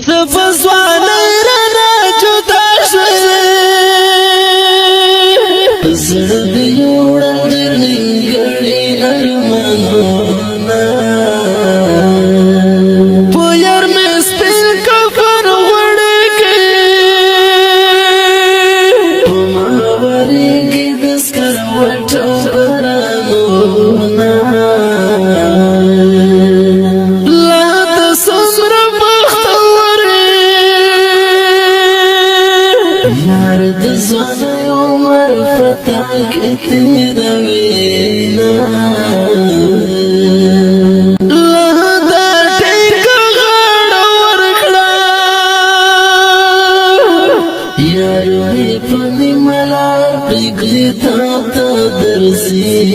زفزوان رانا جدا شوی زرد یوڑن در نگڑی ارمانونا پویر میں سپین کفر وڑکی پماوری کی دسکر وٹو برانونا زوان عمر فتاك تدوينا لهدا ټیک غړ ورکړه یار په نیملا پګلی تا درسي